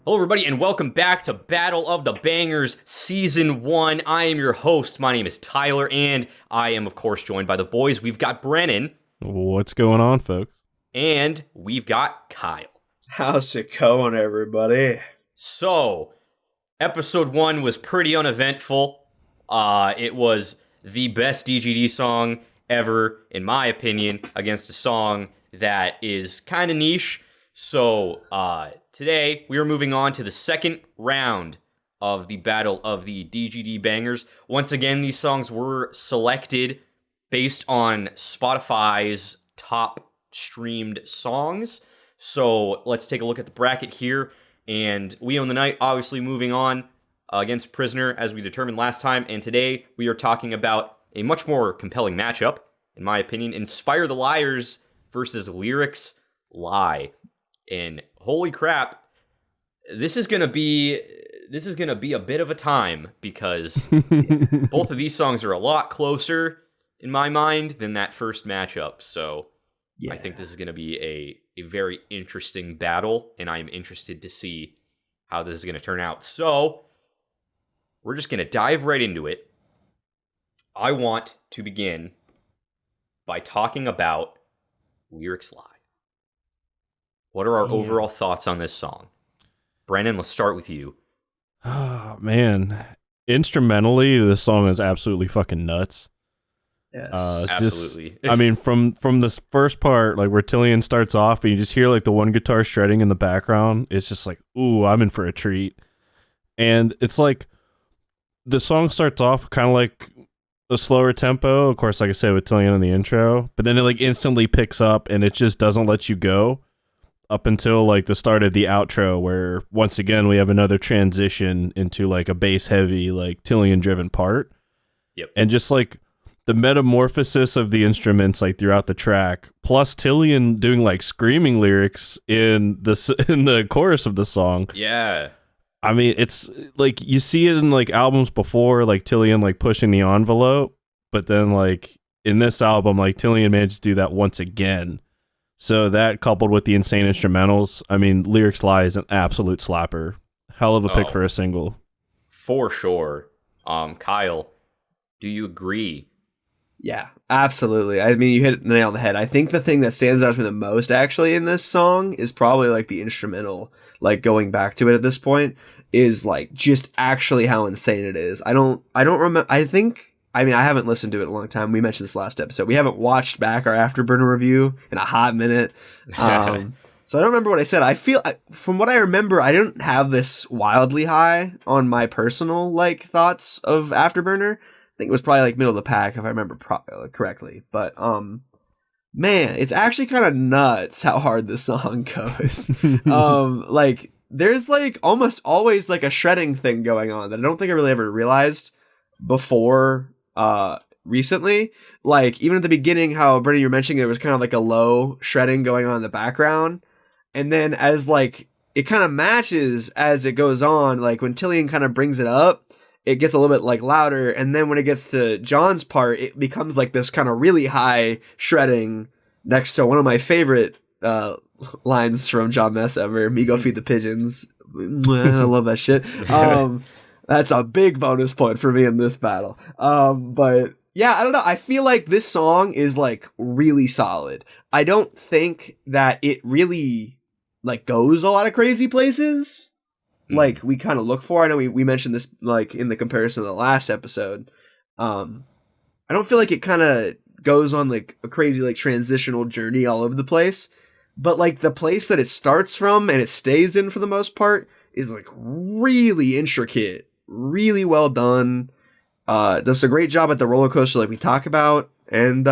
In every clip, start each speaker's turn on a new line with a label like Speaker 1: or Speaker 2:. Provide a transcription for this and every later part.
Speaker 1: Hello, everybody, and welcome back to Battle of the Bangers Season 1. I am your host. My name is Tyler, and I am, of course, joined by the boys. We've got Brennan.
Speaker 2: What's going on, folks?
Speaker 1: And we've got Kyle.
Speaker 3: How's it going, everybody?
Speaker 1: So, Episode 1 was pretty uneventful. It was the best DGD song ever, in my opinion, against a song that is kind of niche. So, today, we are moving on to the second round of the Battle of the DGD Bangers. Once again, these songs were selected based on Spotify's top streamed songs. So, let's take a look at the bracket here. And We Own the Night, obviously moving on against Prisoner, as we determined last time. And today, we are talking about a much more compelling matchup, in my opinion. Inspire the Liars versus Lyrics Lie. And holy crap, this is gonna be a bit of a time, because both of these songs are a lot closer in my mind than that first matchup. So yeah. I think this is gonna be a very interesting battle, and I am interested to see how this is gonna turn out. So we're just gonna dive right into it. I want to begin by talking about Lyrics Lie. What are our overall thoughts on this song? Brennan, let's start with you.
Speaker 2: Oh, man. Instrumentally, this song is absolutely fucking nuts.
Speaker 3: Yes.
Speaker 1: Absolutely.
Speaker 2: I mean, from this first part, like where Tillian starts off and you just hear like the one guitar shredding in the background, it's just like, ooh, I'm in for a treat. And it's like, the song starts off kind of like a slower tempo, of course, like I said, with Tillian in the intro, but then it like instantly picks up and it just doesn't let you go. Up until like the start of the outro, where once again we have another transition into like a bass heavy, like Tillian driven part.
Speaker 1: Yep.
Speaker 2: And just like the metamorphosis of the instruments like throughout the track, plus Tillian doing like screaming lyrics in the chorus of the song.
Speaker 1: Yeah.
Speaker 2: I mean, it's like you see it in like albums before, like Tillian like pushing the envelope, but then like in this album, like Tillian managed to do that once again. So that, coupled with the insane instrumentals, I mean, Lyrics Lie is an absolute slapper. Hell of a pick for a single.
Speaker 1: For sure. Kyle, do you agree?
Speaker 3: Yeah, absolutely. I mean, you hit the nail on the head. I think the thing that stands out to me the most, actually, in this song is probably, like, the instrumental, like, going back to it at this point, is, like, just actually how insane it is. I don't remember, I haven't listened to it in a long time. We mentioned this last episode. We haven't watched back our Afterburner review in a hot minute. So I don't remember what I said. I feel, from what I remember, I didn't have this wildly high on my personal, like, thoughts of Afterburner. I think it was probably, like, middle of the pack, if I remember correctly. But, man, it's actually kind of nuts how hard this song goes. Like, there's, like, almost always, like, a shredding thing going on that I don't think I really ever realized before recently. Like, even at the beginning, how Brennan, you were mentioning there was kind of like a low shredding going on in the background, and then as like it kind of matches as it goes on, like when Tillian kind of brings it up, it gets a little bit like louder, and then when it gets to John's part, it becomes like this kind of really high shredding next to one of my favorite lines from John Mess ever, "Me go feed the pigeons." I love that shit. That's a big bonus point for me in this battle. But yeah, I don't know. I feel like this song is like really solid. I don't think that it really like goes a lot of crazy places like we kind of look for. I know we mentioned this like in the comparison of the last episode. I don't feel like it kind of goes on like a crazy like transitional journey all over the place. But like the place that it starts from and it stays in for the most part is like really intricate. Really well done. Does a great job at the roller coaster like we talk about, and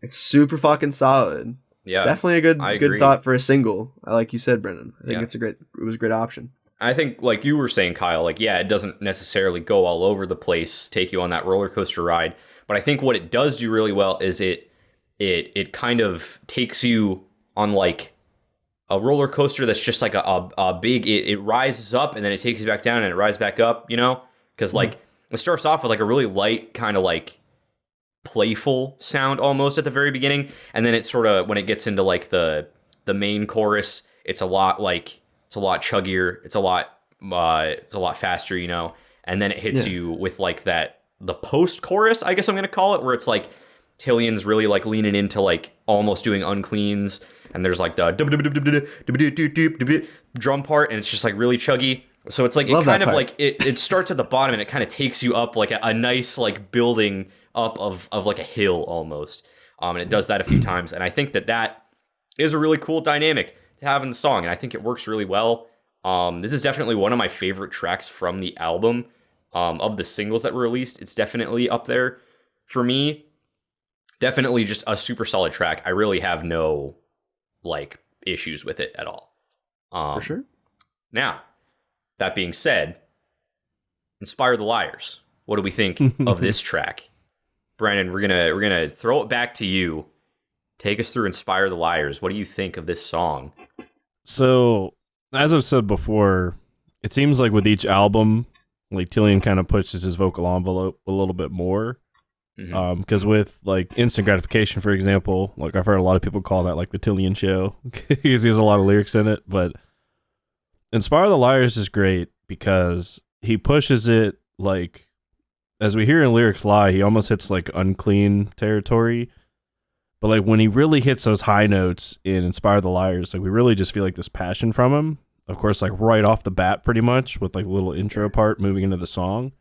Speaker 3: it's super fucking solid.
Speaker 1: Yeah,
Speaker 3: definitely a good thought for a single. Like you said, Brennan. I think it was a great option.
Speaker 1: I think, like you were saying, Kyle, like, yeah, it doesn't necessarily go all over the place, take you on that roller coaster ride, but I think what it does do really well is it kind of takes you on like a roller coaster that's just like a big, it rises up and then it takes you back down and it rises back up, you know? Because like it starts off with like a really light kind of like playful sound almost at the very beginning. And then it sort of, when it gets into like the main chorus, it's a lot like It's a lot chuggier. It's a lot faster, you know. And then it hits you with like the post chorus, I guess I'm gonna call it, where it's like Tillion's really like leaning into like almost doing uncleans, and there's like the drum part, and it's just like really chuggy. So it's like it kind of like it starts at the bottom and it kind of takes you up like a nice like building up of like a hill almost. And it does that a few times, and I think that is a really cool dynamic to have in the song, and I think it works really well. This is definitely one of my favorite tracks from the album. Of the singles that were released, it's definitely up there for me. Definitely just a super solid track. I really have no like issues with it at all.
Speaker 3: For sure.
Speaker 1: Now, that being said, Inspire the Liars. What do we think of this track? Brennan, we're gonna throw it back to you. Take us through Inspire the Liars. What do you think of this song?
Speaker 2: So, as I've said before, it seems like with each album, like Tillion kind of pushes his vocal envelope a little bit more. Because with like Instant Gratification, for example, like I've heard a lot of people call that like the Tillion show because he has a lot of lyrics in it. But Inspire the Liars is great because he pushes it like, as we hear in Lyrics Lie, he almost hits like unclean territory. But like when he really hits those high notes in Inspire the Liars, like we really just feel like this passion from him. Of course, like right off the bat, pretty much with like a little intro part moving into the song.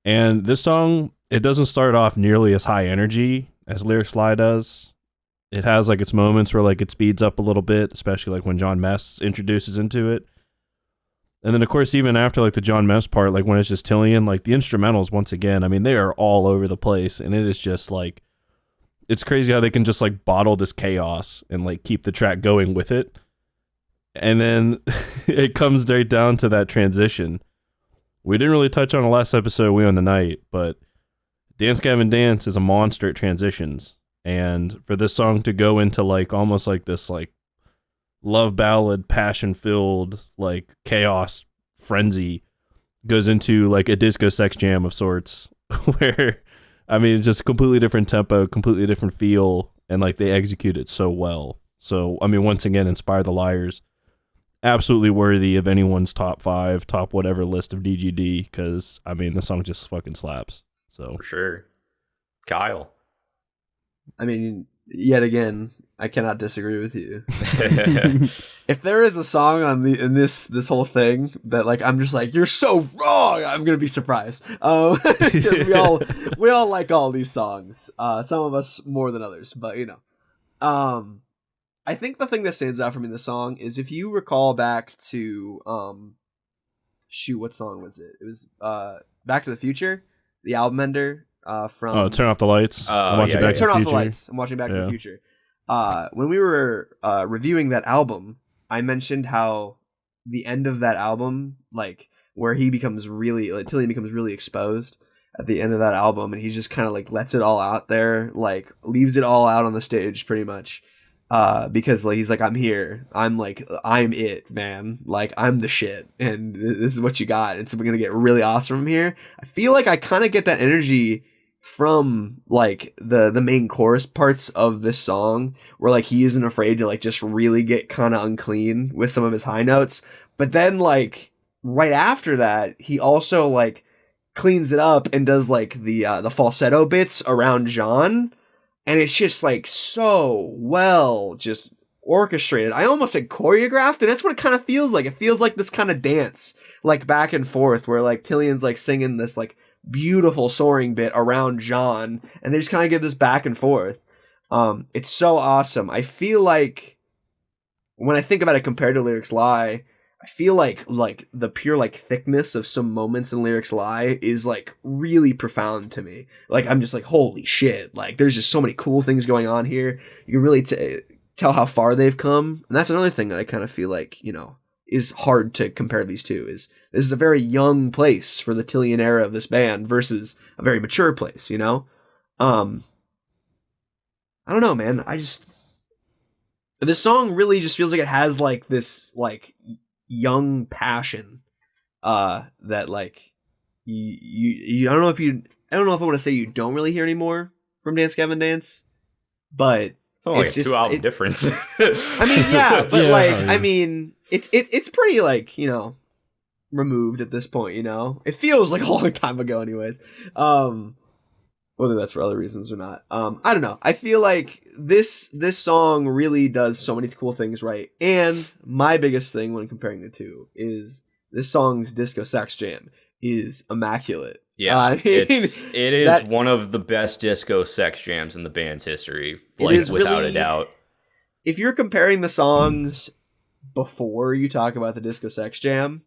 Speaker 2: And this song, it doesn't start off nearly as high energy as Lyrics Lie does. It has like its moments where like it speeds up a little bit, especially like when John Mess introduces into it. And then of course, even after like the John Mess part, like when it's just Tillion, like the instrumentals, once again, I mean, they are all over the place. And it is just like, it's crazy how they can just like bottle this chaos and like keep the track going with it. And then it comes right down to that transition. We didn't really touch on the last episode, We Own the Night, but Dance Gavin Dance is a monster at transitions. And for this song to go into like almost like this like love ballad, passion filled, like chaos frenzy, goes into like a disco sex jam of sorts where, I mean, it's just a completely different tempo, completely different feel, and like they execute it so well. So, I mean, once again, Inspire the Liars, absolutely worthy of anyone's top 5, top whatever list of DGD, because, I mean, the song just fucking slaps. So
Speaker 1: For sure. Kyle.
Speaker 3: I mean, yet again, I cannot disagree with you. If there is a song in this whole thing that like I'm just like, you're so wrong, I'm gonna be surprised. Because we all like all these songs. Some of us more than others, but you know. I think the thing that stands out for me in the song is if you recall back to what song was it? It was Back to the Future, the album ender from
Speaker 2: Turn Off the Lights. I'm watching Back to
Speaker 3: Turn
Speaker 2: the
Speaker 3: Off
Speaker 2: Future.
Speaker 3: the Lights. I'm watching Back to the Future. When we were reviewing that album, I mentioned how the end of that album, like where he becomes really, like Tillion becomes really exposed at the end of that album, and he just kind of like lets it all out there, like leaves it all out on the stage pretty much. Because like he's like, I'm here, I'm it, man, like I'm the shit, and this is what you got, and so we're gonna get really awesome from here. I feel like I kind of get that energy from like the main chorus parts of this song, where like he isn't afraid to like just really get kind of unclean with some of his high notes, but then like right after that he also like cleans it up and does like the falsetto bits around John. And it's just like so well just orchestrated. I almost said choreographed, and that's what it kind of feels like. It feels like this kind of dance, like back and forth, where like Tillion's like singing this like beautiful soaring bit around John, and they just kind of give this back and forth. It's so awesome. I feel like when I think about it compared to Lyrics Lie, I feel like the pure like thickness of some moments in Lyrics Lie is like really profound to me. Like I'm just like, holy shit, like there's just so many cool things going on here. You can really tell how far they've come. And that's another thing that I kind of feel like, you know, is hard to compare these two. Is this is a very young place for the Tillion era of this band versus a very mature place, you know? I don't know, man. This song really just feels like it has like this like young passion that like you I don't know if I want to say you don't really hear anymore from Dance Gavin Dance, but
Speaker 1: it's only like a 2-album difference.
Speaker 3: I mean, yeah, but like I mean It's pretty like, removed at this point, it feels like a long time ago anyways. Whether that's for other reasons or not, I don't know. I feel like this song really does so many cool things right, and my biggest thing when comparing the two is this song's disco sax jam is immaculate.
Speaker 1: Yeah,
Speaker 3: I mean,
Speaker 1: it is one of the best disco sex jams in the band's history, like without a doubt.
Speaker 3: If you're comparing the songs before you talk about the disco sex jam,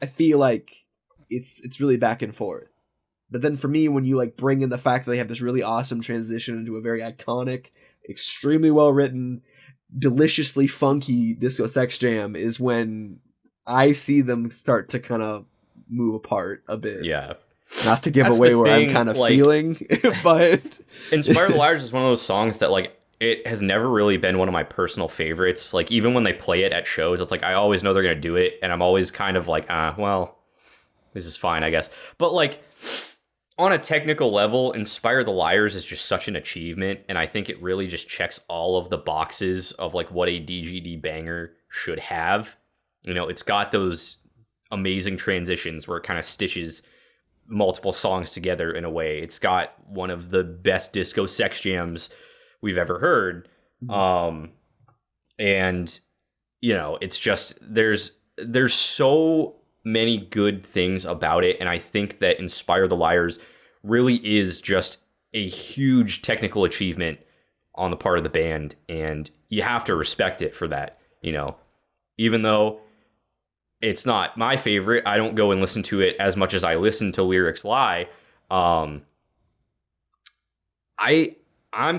Speaker 3: I feel like it's really back and forth. But then for me, when you like bring in the fact that they have this really awesome transition into a very iconic, extremely well written, deliciously funky disco sex jam, is when I see them start to kind of move apart a bit.
Speaker 1: Yeah.
Speaker 3: Not to give away where I'm kind of feeling, but
Speaker 1: Inspire the Liars is one of those songs that like it has never really been one of my personal favorites. Like even when they play it at shows, it's like I always know they're gonna do it, and I'm always kind of like, well, this is fine, I guess. But like on a technical level, Inspire the Liars is just such an achievement, and I think it really just checks all of the boxes of like what a DGD banger should have. It's got those amazing transitions where it kind of stitches multiple songs together in a way. It's got one of the best disco sex jams we've ever heard. And it's just there's so many good things about it, and I think that Inspire the Liars really is just a huge technical achievement on the part of the band, and you have to respect it for that. Even though it's not my favorite, I don't go and listen to it as much as I listen to Lyrics Lie. I'm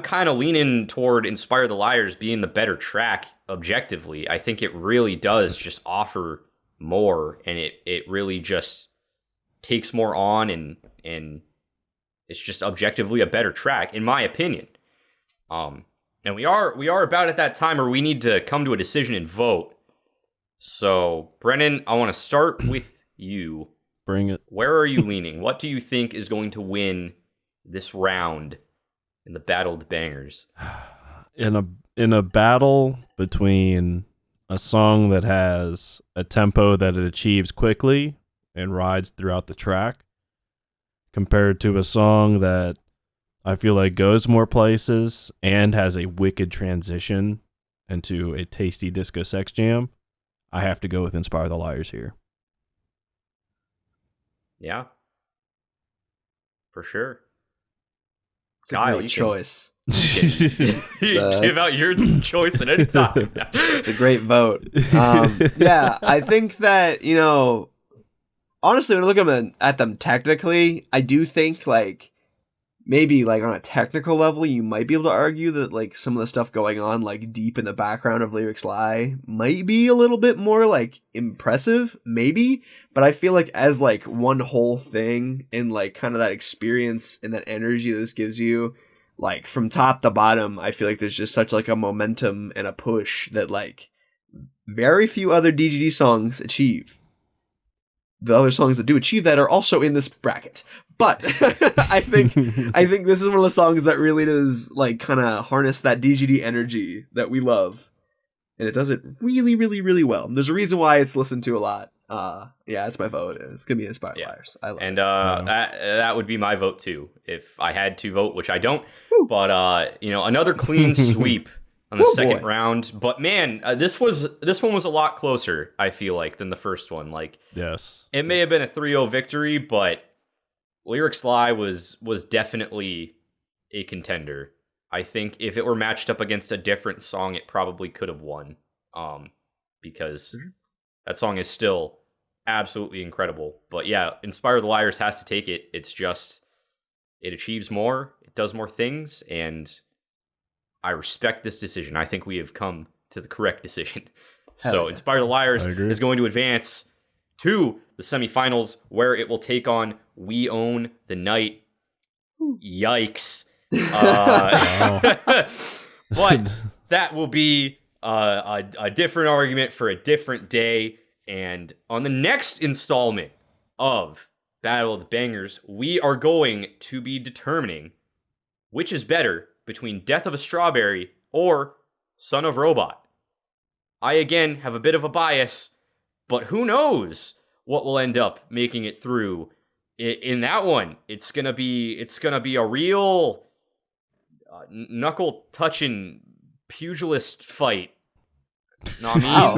Speaker 1: kind of leaning toward Inspire the Liars being the better track objectively. I think it really does just offer more, and it really just takes more on, and it's just objectively a better track in my opinion. And we are about at that time where we need to come to a decision and vote. So, Brennan, I want to start with you.
Speaker 2: Bring it.
Speaker 1: Where are you leaning? What do you think is going to win this round in the Battle of the Bangers?
Speaker 2: In a battle between a song that has a tempo that it achieves quickly and rides throughout the track, compared to a song that I feel like goes more places and has a wicked transition into a tasty disco sex jam, I have to go with Inspire the Liars here.
Speaker 1: Yeah. For sure.
Speaker 3: It's a great choice.
Speaker 1: You can give out your choice at any time.
Speaker 3: It's a great vote. Yeah, I think that, honestly, when I look at them technically, I do think like maybe like on a technical level, you might be able to argue that like some of the stuff going on like deep in the background of Lyrics Lie might be a little bit more like impressive, maybe. But I feel like as like one whole thing and like kind of that experience and that energy that this gives you, like from top to bottom, I feel like there's just such like a momentum and a push that like very few other DGD songs achieve. The other songs that do achieve that are also in this bracket. But I think this is one of the songs that really does like kind of harness that DGD energy that we love. And it does it really, really, really well. There's a reason why it's listened to a lot. Yeah, it's my vote. It's gonna be Inspire Liars. I love it.
Speaker 1: That would be my vote too, if I had to vote, which I don't. Woo. But another clean sweep on the second round. But man, this one was a lot closer, I feel like, than the first one. Like,
Speaker 2: yes,
Speaker 1: it may have been a 3-0 victory, but Lyrics Lie was definitely a contender. I think if it were matched up against a different song, it probably could have won. Because that song is still absolutely incredible. But yeah, Inspire the Liars has to take it. It's just, it achieves more, it does more things, and I respect this decision. I think we have come to the correct decision. So Inspire the Liars is going to advance to the semifinals, where it will take on We Own the Night. Yikes. But that will be a different argument for a different day. And on the next installment of Battle of the Bangers, we are going to be determining which is better between Death of a Strawberry or Son of Robot. I again have a bit of a bias, but who knows what will end up making it through in that one. It's gonna be a real knuckle touching pugilist fight. Know what I mean?
Speaker 3: Wow.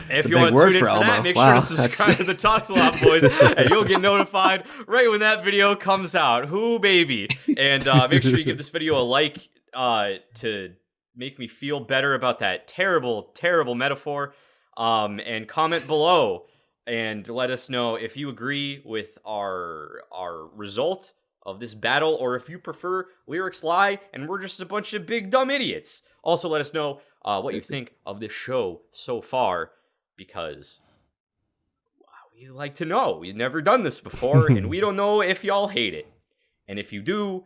Speaker 1: If you want to tune in for that, make sure to subscribe to the Talks a Lot Boys, and you'll get notified right when that video comes out. Whoo, baby! And make sure you give this video a like to make me feel better about that terrible, terrible metaphor. And comment below and let us know if you agree with our result of this battle, or if you prefer lyrics lie and we're just a bunch of big dumb idiots. Also, let us know what you think of this show so far, because we like to know. We've never done this before, and we don't know if y'all hate it. And if you do,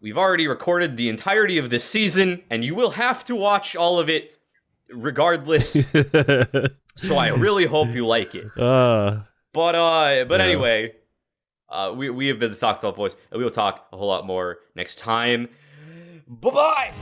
Speaker 1: we've already recorded the entirety of this season, and you will have to watch all of it regardless. So I really hope you like it. But anyway, we have been the Talks a Lot Boys, and we will talk a whole lot more next time. Bye-bye!